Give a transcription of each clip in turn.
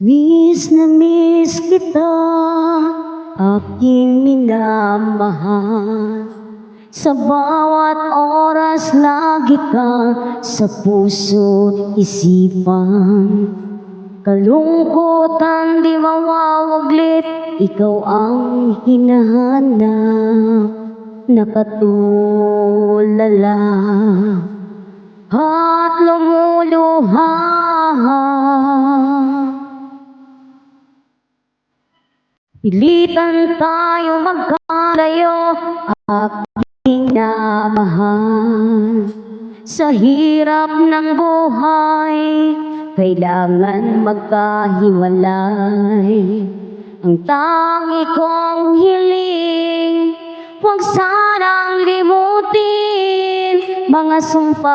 Na miss kita, aking minamahal. Sa bawat oras lagi ka sa puso't isipan. Kalungkutan di mawawaglit, ikaw ang hinahanap. Nakatulala at lumuluha. Pilitan tayo magkalayo, aking minamahal. Sa hirap ng buhay, kailangan magkahiwalay. Ang tangi kong hiling, huwag sanang limutin mga sumpaan.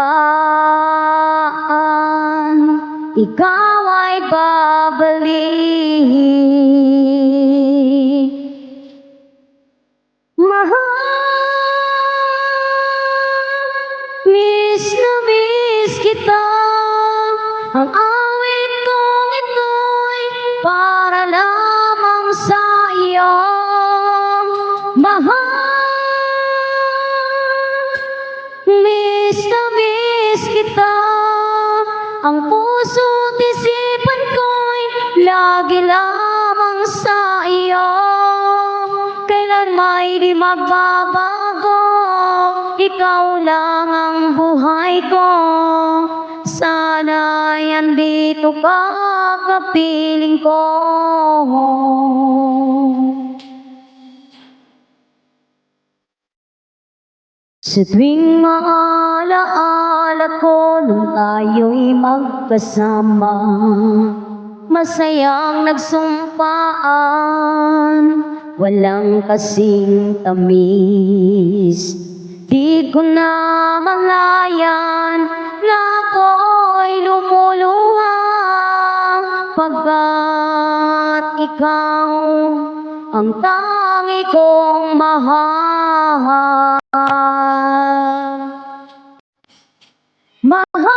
Ikaw ay babalik. Mahal, miss na miss kita. Ang awit kong ito'y para lamang sa iyo. Mahal, miss na miss kita. Ang puso't isipan ko'y lagi lamang sa iyo. Kailan may di magbabago, ikaw lang ang buhay ko. Sana'y andito ka, kapiling ko. Sa tuwing maalaala ko nung tayo'y magkasama, masayang nagsumpaan, walang kasing tamis. Di ko na malayan na ako'y lumuluha, pagkat ikaw ang tangi kong mahal. Mahal,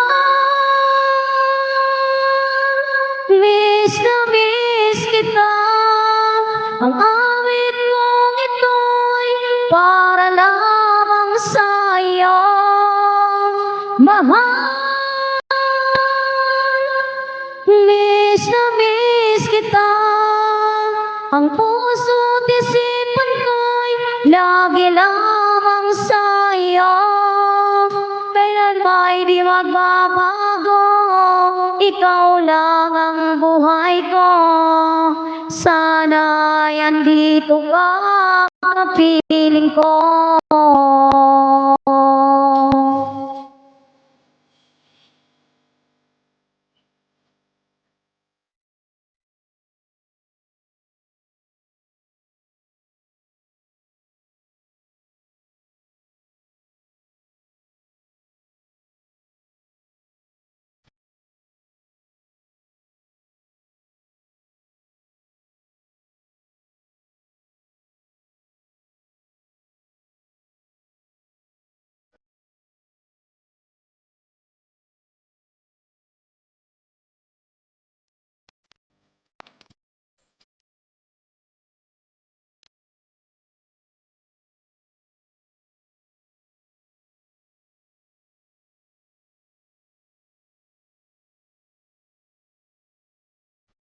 miss na miss kita. Ang awit mong ito'y para lamang sa iyo. Mahal, miss na miss kita. Ang puso't isipan ko'y lagi lamang sa iyo. Kailan ba'y di magbabago, ikaw lang ang buhay ko. Sana'y andito ka, kapiling ko.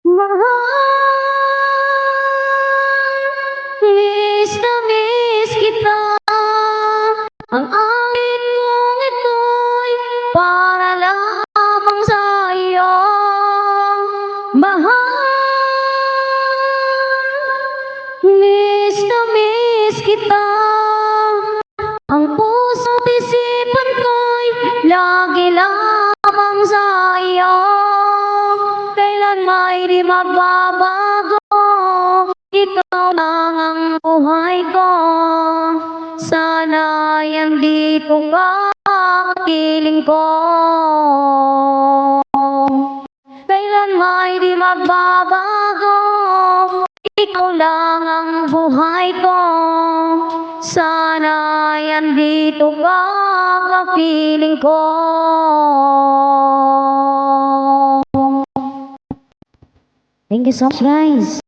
Mahal, miss na miss kita. Ang awit mong ito'y para lamang sa iyo. Mahal, miss na miss kita. Ang puso't isipan ko'y lagi lamang sa iyo. Kailan may di magbabago, ikaw lang ang buhay ko. Sana'y andito ka, kapiling ko. Kailan may di magbabago, ikaw lang ang buhay ko. Sana'y andito ka, kapiling ko. Thank you so much, guys.